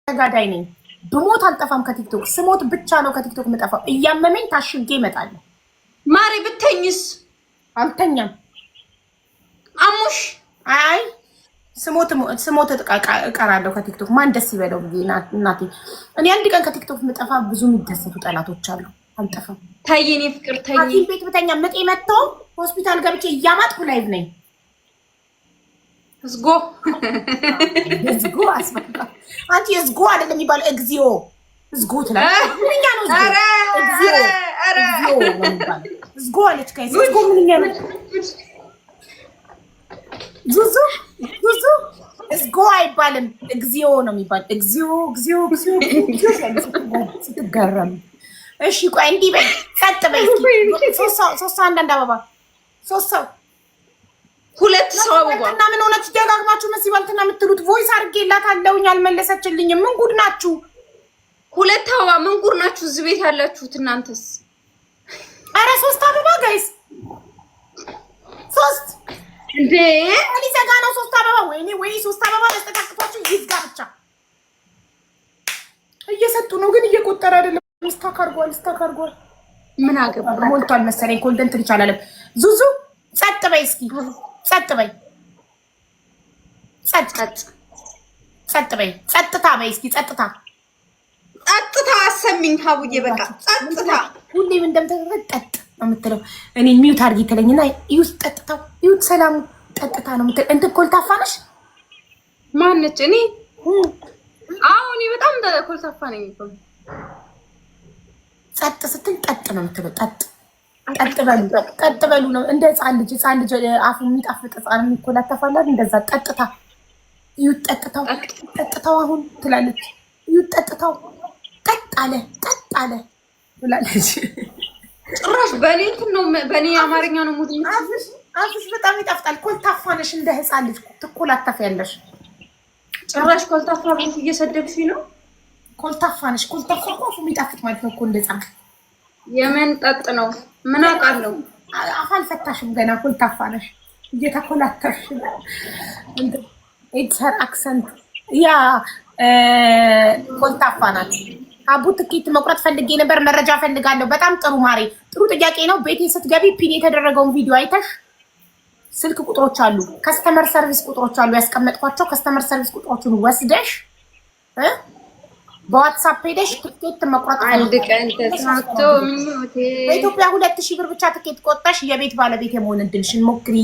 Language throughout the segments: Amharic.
ተጋዳይ ነኝ። ብሞት አልጠፋም ከቲክቶክ። ስሞት ብቻ ነው ከቲክቶክ የምጠፋው። እያመመኝ ታሽጌ እመጣለሁ። ማሪ ብተኝስ? አልተኛም። አሙሽ አይ ስሞት እቀራለሁ ከቲክቶክ። ማን ደስ ይበለው ብዬ እናቴ። እኔ አንድ ቀን ከቲክቶክ የምጠፋ ብዙ የሚደሰቱ ጠላቶች አሉ። አልጠፋም። ታየኔ ፍቅር ታየ ቤት ብተኛ ምጤ መጥቶ ሆስፒታል ገብቼ እያማጥኩ ላይቭ ነኝ። እዝጎ አስፈቃ አንቺ እዝጎ አይደለም የሚባለው እግዚኦ እዝጎ ትላለች። ምንኛ ነው እግዚኦ ነው የሚባለው። እዝጎ አለች ከይስ እዝጎ ምንኛ ነው? ዙዙ እዝጎ አይባልም እግዚኦ ነው የሚባለው። እግዚኦ ስትገረም። እሺ ቆይ እንዲህ በይ ቀጥ በይ። ሶስት አንዳንድ አበባ ሶስት ሰው ሁለት ሰው አበባ እና ምን ሆነች? ደጋግማችሁ መስይባልትና የምትሉት ቮይስ አድርጌላታለሁኝ አልመለሰችልኝም። ምን ጉድ ናችሁ? ሁለት አበባ ምን ጉድ ናችሁ? እዚህ ቤት ያላችሁት እናንተስ? አረ ሶስት አበባ ጋይስ ሶስት እንዴ ሊዘጋ ነው። ሶስት አበባ ወይ ሶስት አበባ ለስተካክቷችሁ ይዝጋ ብቻ። እየሰጡ ነው ግን እየቆጠረ አይደለም። ስታካርጓል ምን አገባ ሞልቷል መሰለኝ። ኮንተንት ይቻላል። ዙዙ ጸጥ በይ እስኪ ጸጥ በይ። ጸጥ በይ። ጸጥታ በይ እስኪ ጸጥታ አሰሚኝ ሀቡዬ በቃ ጸጥታ። ሁሌም እንደምትጠጥ ነው የምትለው። እኔ ሚውት አድርጊ ትለኝና ይውት ጠጥታው ይውት ሰላሙ ጠጥታ ነው የምትለው። እንትን ኮልታፋ ነሽ ማነች? እኔ እኔ በጣም ኮልታፋ ነኝ እኮ። ጸጥ ስትል ጠጥ ነው የምትለው። ቀጥ በሉ ነው እንደ ህፃን ልጅ አፉ የሚጣፍጥ ህፃን የሚኮላተፋላት እንደዛ ጠጥታ ይውት ጠጥታው አሁን ትላለች። ይውት ጠጥታው ጠጥ አለ ትላለች። ጭራሽ በኔ እንትን ነው በኔ አማርኛ ነው ሙድ። አፍሽ በጣም ይጣፍጣል። ኮልታፋ ነሽ እንደ ህፃን ልጅ ትኮላተፊያለሽ። ጭራሽ ኮልታፋ ቤት እየሰደብሽ ነው። ኮልታፋ ነሽ። ኮልታፋ አፉ የሚጣፍጥ ማለት ነው እኮ እንደ ህፃን። የምን ጠጥ ነው? ምን አውቃለሁ። አፍ አልፈታሽም ገና። ኮልታፋ ነሽ እየተኮላተፍሽ። ኢትስ ሄር አክሰንት ያ ኮልታፋ ናት። አቡ ትኬት መቁረጥ ፈልጌ ነበር። መረጃ ፈልጋለሁ። በጣም ጥሩ ማሬ፣ ጥሩ ጥያቄ ነው። ቤቴ ስትገቢ ፒን የተደረገውን ቪዲዮ አይተሽ ስልክ ቁጥሮች አሉ፣ ከስተመር ሰርቪስ ቁጥሮች አሉ ያስቀመጥኳቸው። ከስተመር ሰርቪስ ቁጥሮቹን ወስደሽ በዋትስአፕ ሄደሽ ትኬት መቁረጥ አንድ ቀን ተሳክቶ ምኞቴ። በኢትዮጵያ 2000 ብር ብቻ ትኬት ቆርጠሽ የቤት ባለቤት የመሆን እድልሽን ሞክሪ።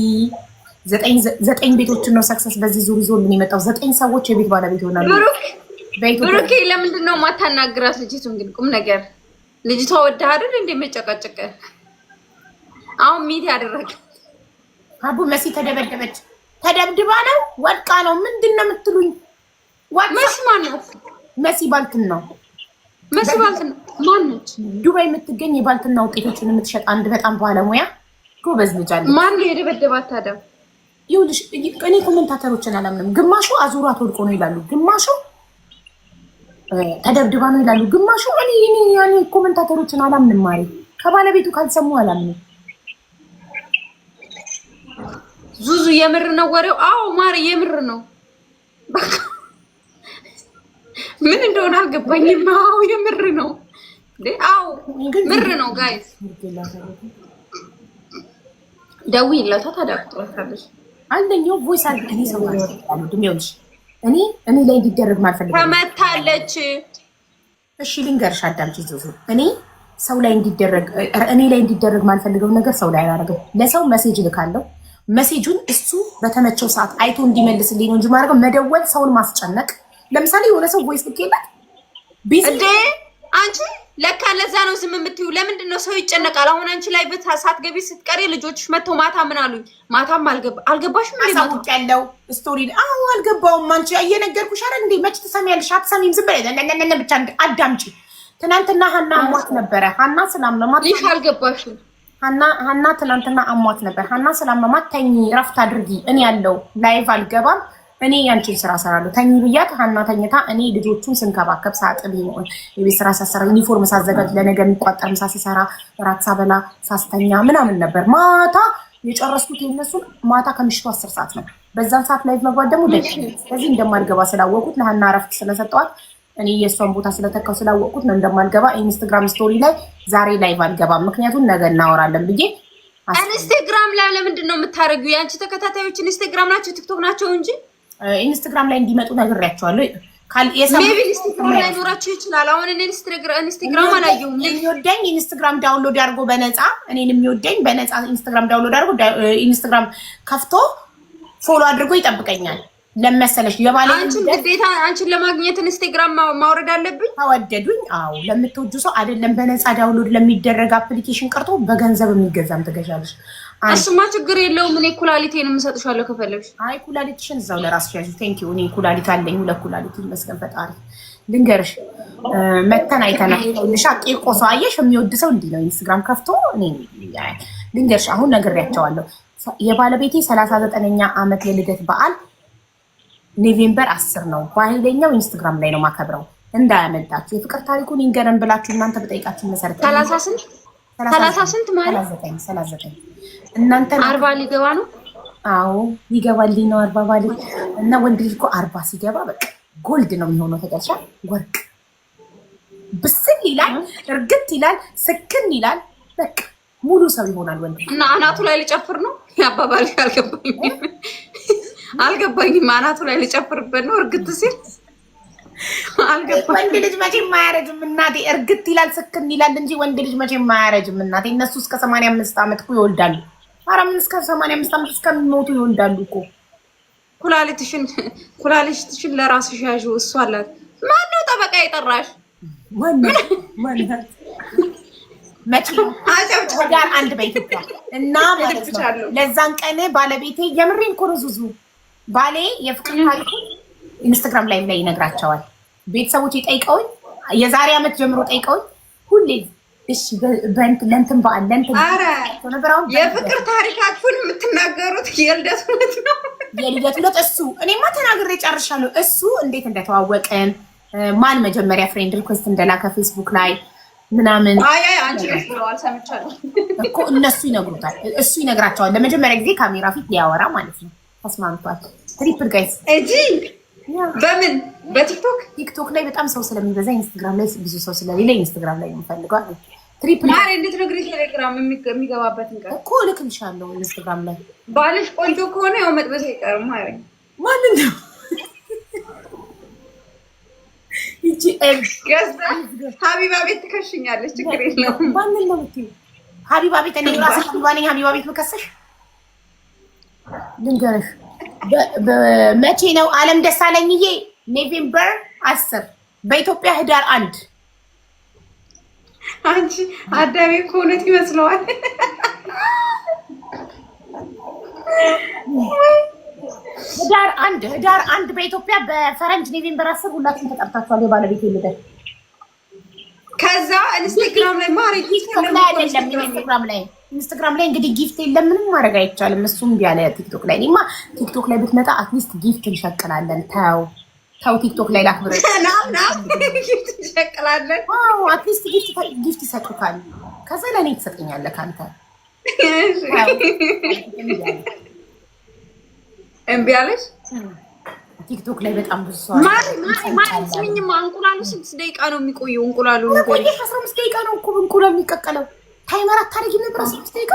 9 ቤቶችን ነው ሰክሰስ በዚህ ዙር ይዞልን የመጣው። 9 ሰዎች የቤት ባለቤት ይሆናሉ። ብሩኬ ለምንድን ነው የማታናግራት ልጅቱን? ግን ቁም ነገር ልጅቷ ወደ አይደል እንደ መጨቃጨቀ አሁን ሚት ያደረገ አቡ መሲ ተደበደበች። ተደብድባ ነው ወድቃ ነው ምንድን ነው የምትሉኝ? መሲ ማናት? መሲ ባልትና ማነች? ዱባይ የምትገኝ የባልትና ውጤቶችን የምትሸጥ አንድ በጣም ባለሙያ ጎበዝ ልጅ አለች። ማን ነው የደበደባት ታዲያ? ይኸውልሽ እኔ ኮሜንታተሮችን አላምንም። ግማሹ አዙሯት ወድቆ ነው ይላሉ፣ ግማሹ ተደብድባ ነው ይላሉ፣ ግማሹ እኔ ኮሜንታተሮችን አላምንም። ማሪ ከባለቤቱ ካልሰሙ አላምንም። ዙዙ የምር ነው ወሬው? አዎ ማሪ የምር ነው። ምን እንደሆነ አልገባኝም። አዎ የምር ነው። አዎ ምር ነው። ጋይስ ደውዪላታ ታዳቅጥራታለሽ። አንደኛው ቮይስ አድርግ እኔ ሰው ይኸውልሽ እኔ ላይ እንዲደረግ ማልፈልግ ተመታለች። እሺ ልንገርሽ አዳምጪ ዙዙ። እኔ ላይ እንዲደረግ ማልፈልገው ነገር ሰው ላይ አላደርግም። ለሰው ሜሴጅ ልካለሁ። ሜሴጁን እሱ በተመቸው ሰዓት አይቶ እንዲመልስልኝ ነው እንጂ ማድረገው መደወል፣ ሰውን ማስጨነቅ። ለምሳሌ የሆነ ሰው ቮይስ ልኬላት ቢዚ አንቺ ለካ ለዛ ነው ዝም የምትይው። ለምንድን ነው ሰው ይጨነቃል? አሁን አንቺ ላይ ሳትገቢ ስትቀሪ ልጆችሽ መተው ማታ ምን አሉኝ? ማታም አልገባሽም? አሳውቅ ያለው ስቶሪ አልገባውም። አንቺ እየነገርኩሽ አይደል እንዴ? መች ትሰሚያለሽ? አትሰሚም። ዝም በይ ብቻ አዳምጪ። ትናንትና ሀና አሟት ነበረ። ሀና ስላመማት ይህ አልገባሽም? ሀና ትናንትና አሟት ነበር። ሀና ስላመማት ተኝ ረፍት አድርጊ፣ እኔ ያለው ላይቭ አልገባም፣ እኔ ያንቺን ስራ ሰራለሁ ተኝ ብያት፣ ሀና ተኝታ እኔ ልጆቹን ስንከባከብ ሳጥብ የቤት ስራ ሳሰራ ዩኒፎርም ሳዘጋጅ ለነገ የሚቋጠር ምሳ ስሰራ ራት ሳበላ ሳስተኛ ምናምን ነበር። ማታ የጨረስኩት የነሱን ማታ ከምሽቱ 10 ሰዓት ነው። በዛን ሰዓት ላይ መግባት ደግሞ ደስ ስለዚህ እንደማልገባ ስላወቁት ለሀና ረፍት ስለሰጠዋት እኔ የእሷን ቦታ ስለተካው ስላወቅኩት ነው እንደማልገባ ኢንስታግራም ስቶሪ ላይ ዛሬ ላይቭ አልገባም፣ ምክንያቱም ነገ እናወራለን ብዬ። ኢንስታግራም ላይ ለምንድን ነው የምታደርጊው? የአንቺ ተከታታዮች ኢንስታግራም ናቸው ቲክቶክ ናቸው እንጂ ኢንስታግራም ላይ እንዲመጡ ነግሬያቸዋለሁ። ሜቢ ኢንስታግራም ላይ ኖራቸው ይችላል። አሁን እኔ ኢንስታግራም አላየሁም። የሚወደኝ ኢንስታግራም ዳውንሎድ አድርጎ በነፃ እኔን የሚወደኝ በነፃ ኢንስታግራም ዳውንሎድ አድርጎ ኢንስታግራም ከፍቶ ፎሎ አድርጎ ይጠብቀኛል። ለመሰለሽ የባለ አንቺን ግዴታ አንቺን ለማግኘት ኢንስታግራም ማውረድ አለብኝ። ተወደዱኝ። አዎ ለምትወጁ ሰው አይደለም በነፃ ዳውንሎድ ለሚደረግ አፕሊኬሽን ቀርቶ በገንዘብ የሚገዛም ትገዣለሽ። እሱማ ችግር የለውም። እኔ ኩላሊቴን የምሰጥሻለሁ ከፈለግሽ። አይ ኩላሊትሽን እዛው ለራስሽ ያዥ። ቴንክ ዩ። እኔ ኩላሊት አለኝ፣ 2 ኩላሊት ይመስገን ፈጣሪ። ልንገርሽ መተን አይተናልሽ። ቂርቆስ አየሽ፣ የሚወድ ሰው እንዲህ ነው ኢንስታግራም ከፍቶ። እኔ ልንገርሽ አሁን ነግሬያቸዋለሁ። የባለቤቴ 39ኛ ዓመት የልደት በዓል ኖቬምበር 10 ነው። በኃይለኛው ኢንስታግራም ላይ ነው ማከብረው። እንዳያመልጣችሁ። የፍቅር ታሪኩን ይንገረን ብላችሁ እናንተ በጠይቃችሁ መሰረት 30 ማለት 39 እናንተ 40 ሊገባ ነው። አዎ ሊገባልኝ ነው 40 ባል እና ወንድ ልጅ እኮ 40 ሲገባ በቃ ጎልድ ነው የሚሆነው። ተቀርሻ ወርቅ ብስል ይላል፣ እርግጥ ይላል፣ ስክን ይላል። በቃ ሙሉ ሰው ይሆናል ወንድ እና አናቱ ላይ ልጨፍር ነው ያባባል። አልገባኝም። አናቱ ላይ ልጨፍርበት ነው እርግጥ ሲል ወንድ ልጅ መቼም አያረጅም እናቴ። እርግጥ ይላል ስክን ይላል እንጂ ወንድ ልጅ መቼም አያረጅም እናቴ። እነሱ እስከ 85 ዓመት እኮ ይወልዳሉ። ኧረ ምን እስከ 85 ዓመት እስከሚሞቱ ይወልዳሉ እኮ። ኩላሊትሽን ለራስሽ ያዥው። እሱ አላት። ማነው ጠበቃ የጠራሽ? ህዳር 1 በኢትዮጵያ እና ማለት ነው። ለዛን ቀን ባለቤቴ የምሬን እኮ ነው ዙዙ ባሌ የፍቅር ታሪኩን ኢንስታግራም ላይ ይነግራቸዋል። ቤተሰቦች ጠይቀውኝ የዛሬ ዓመት ጀምሮ ጠይቀውኝ ሁሌ እሺ ለእንትን በዓል ለእንትን የፍቅር ታሪካችሁን የምትናገሩት የልደት ዕለት ነው። የልደት ዕለት እሱ እኔማ ተናግሬ ጨርሻለሁ። እሱ እንዴት እንደተዋወቀን ማን መጀመሪያ ፍሬንድ ሪኩዌስት እንደላከ ፌስቡክ ላይ ምናምን አንቺ ብለዋል ሰምቻለሁ እኮ። እነሱ ይነግሩታል፣ እሱ ይነግራቸዋል። ለመጀመሪያ ጊዜ ካሜራ ፊት ሊያወራ ማለት ነው። ተስማምቷል። ትሪፕል ጋይስ እጂ በምን ቲክቶክ ላይ በጣም ሰው ስለሚበዛ ኢንስታግራም ላይ ብዙ ሰው ስለሌለ ኢንስታግራም ላይ የምፈልገው ትሪፕል ማሪ እንዴት ነው ግሪ ቴሌግራም የሚገባበትን ቀን እኮ ልክልሻለሁ። ኢንስታግራም ላይ ባልሽ ቆንጆ ከሆነ ያው መጥበስ አይቀርም። ማሪ ማን ነው እጂ ገዝታ ሀቢባ ቤት ትከሽኛለች። ችግር የለውም። ማን ነው የምትይው? ሀቢባ ቤት እኔ ራሴ ሀቢባ ነኝ። ሀቢባ ቤት መከሰሽ ልንገርሽ መቼ ነው? አለም ደሳለኝዬ ኖቬምበር 10 በኢትዮጵያ ህዳር 1። አንቺ አዳሜ እኮ እውነት ይመስለዋል። ህዳር 1 በኢትዮጵያ በፈረንጅ ኖቬምበር 10 ሁላችሁም ተጠርታችኋል። የባለቤቴ ልደት ከዛ ኢንስታግራም ላይ ማሪ ኢንስታግራም ላይ እንግዲህ ጊፍት የለም፣ ምንም ማድረግ አይቻልም። እሱም ቢያለ ቲክቶክ ላይ እኔማ ቲክቶክ ላይ ብትመጣ አትሊስት ጊፍት እንሸቅላለን። ተው ቲክቶክ ላይ ላክብረ ጊፍት እንሸቅላለን። አትሊስት ጊፍት ይሰጡታል። ከዛ ለእኔ ትሰጠኛለህ ከአንተ። እምቢ አለሽ? ቲክቶክ ላይ በጣም ብዙ ሰው ማለት ስሚኝማ፣ እንቁላሉ 6 ደቂቃ ነው የሚቆየው። እንቁላሉ ነው 15 ደቂቃ ነው እኮ እንቁላሉ የሚቀቀለው። ታይመር አታረጊም ነበር? 15 ደቂቃ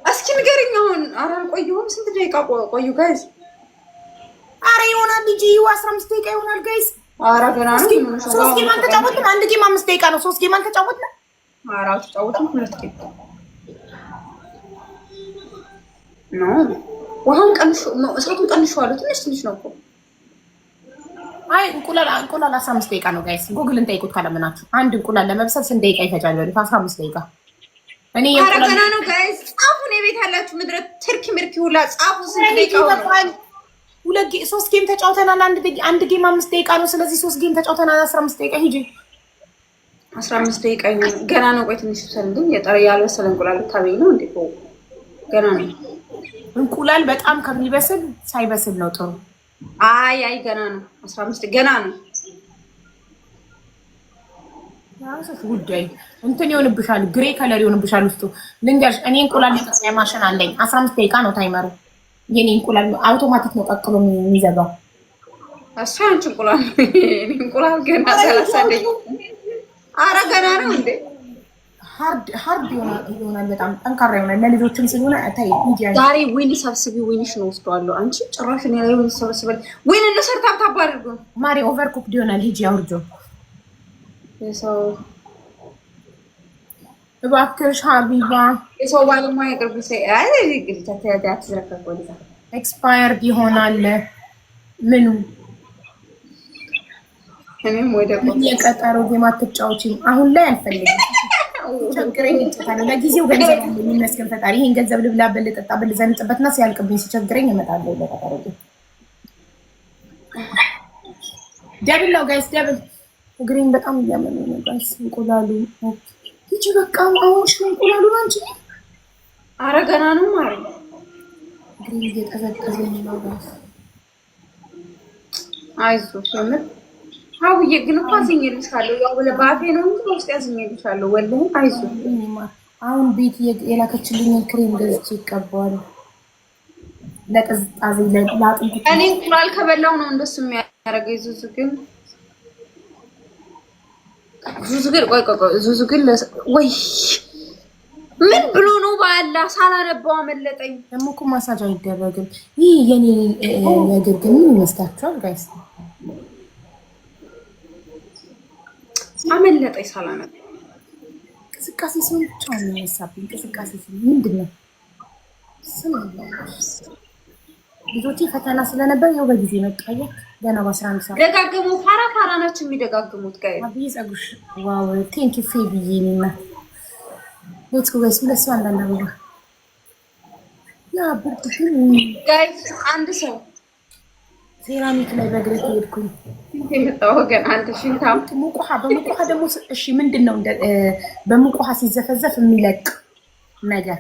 እስኪ ንገሪኝ አሁን። ኧረ አልቆየሁም። ስንት ደቂቃ ቆዩ ጋይስ? ኧረ ይሆናል ልጅ 15 ደቂቃ ይሆናል ጋይስ። ኧረ ገና ነው። 3 ጌም አልተጫወትንም። 1 ጌም 5 ደቂቃ ነው። 3 ጌም አልተጫወትንም። ኧረ አልተጫወትንም። 2 ጌም ነው። ውሃውን እሳቱን ቀንሼዋለሁ። ትንሽ ነው እኮ። አይ እንቁላል 15 ደቂቃ ነው ጋይስ። ጉግልን ጠይቁት ካለምናችሁ። አንድ እንቁላል ለመብሰል ስንት ደቂቃ ይፈጃል? በሉት 15 ደቂቃ። እኔ ገና ነው ጋይስ። ጻፉን። የቤት ያላችሁ ምድረ ትርኪ ምርኪ ሁላ ጻፉ። ስንት ደቂቃ ይፈጃል? 3 ጌም ተጫውተናል። አንድ ጌም 5 ደቂቃ ነው። ስለዚህ 3 ጌም ተጫውተናል። 15 ደቂቃ ሂጂ። 15 ደቂቃ ይሆናል። ገና ነው። ቆይ ትንሽ ሰልልኝ። ያልበሰለ እንቁላል ታበይ ነው እንዴ? ገና ነው። እንቁላል በጣም ከሚበስል ሳይበስል ነው ጥሩ። አይ ገና ነው። 15 ገና ነው። ያንሰስ ጉዳይ እንትን ይሆንብሻል፣ ግሬ ከለር ይሆንብሻል ውስጡ። ልንገርሽ እኔ እንቁላል መቀቀያ ማሽን አለኝ። 15 ደቂቃ ነው ታይመሩ። የኔ እንቁላል አውቶማቲክ ነው ቀቅሎ የሚዘጋው። እሱ አንቺ እንቁላል ገና 30 ደቂቃ ኧረ ገና ነው እንዴ? ሃርድ ይሆናል በጣም ጠንካራ ይሆናል። ለልጆችም ስለሆነ ታይ ሚዲያ ዛሬ ዊን ሰብስቢ ዊንሽ ነው ወስደዋለሁ። አንቺ ጭራሽ እኔ ላይ ዊን ሰብስበል ዊን እንሰርታ ታባርጉ ማሪ ኦቨርኩክድ ይሆናል። ሂጂ አውርጆ የሰው እባክሽ ሀቢባ የሰው ባለሙያ ይቅርብ ሰይ አይ ግል ተተዳት ዘከቆልታ ኤክስፓየርድ ይሆናል። ምኑ እኔም ወደ የቀጠሮ ጌም አትጫወቺም። አሁን ላይ አልፈልግም። ቸግረኝ እንጨታለሁ። ለጊዜው ገንዘብ የሚመስገን ፈጣሪ ይሄን ገንዘብ ልብላበት ልጠጣበት ልዘንጥበትና ሲያልቅብኝ ሲቸግረኝ እመጣለሁ። ለቀጠሮ ጌም ደብል ነው ጋይስ ደብል። እግሬን በጣም እያመመኝ ነው ጋይስ። እንቁላሉ ይቺ በቃ አሁን እንቁላሉ አንቺ ኧረ ገና ነው ማለት እግሬን እየቀዘቀዘኝ ነው ጋይስ። አይዞሽ የምር አውዬ ግን እኮ አዝኜልሻለሁ። ያው ለባፌ ነው እንጂ ውስጥ ያዝኜልሻለሁ። ወላሂ አይዞሽ። አሁን ቤት የላከችልኝን ክሬም ገዝቼ ይቀባዋል ለቅዝቃዜ ለአጥንት። እኔ እንቁላል ከበላው ነው እንደሱ የሚያደርገኝ። ዙዙ ግን ወይ ምን ብሎ ነው ባላ ሳላነባው አመለጠኝ። ደግሞ እኮ ማሳጅ አይደረግም። ይህ የኔ የእግር ግን ምን ይመስላችኋል ጋይስ? አመለጠኝ ሳላነባው። እንቅስቃሴ ሲሆን ብቻ ነው የሚነሳብኝ። እንቅስቃሴ ሲሆን ምንድን ነው ስም ልጆቼ ፈተና ስለነበር ያው በጊዜ መጣየ ገና በ11 ሰዓት ደጋግሙ። ፋራ ናቸው የሚደጋግሙት ጋይስ። አብይ ጸጉሽ ዋው ቴንክ ዩ ፌቢዬና ሌትስ ጎ ጋይስ። ሁለት ሰው አንዳንድ አበባ ያ ብርድ ግን ጋይስ አንድ ሰው ሴራሚክ ላይ በእግሬ ሄድኩኝ። የመጣው ወገን አንተ ሽንታም ሙቅ ውሃ በሙቅ ውሃ ደግሞ እሺ ምንድን ነው በሙቅ ውሃ ሲዘፈዘፍ የሚለቅ ነገር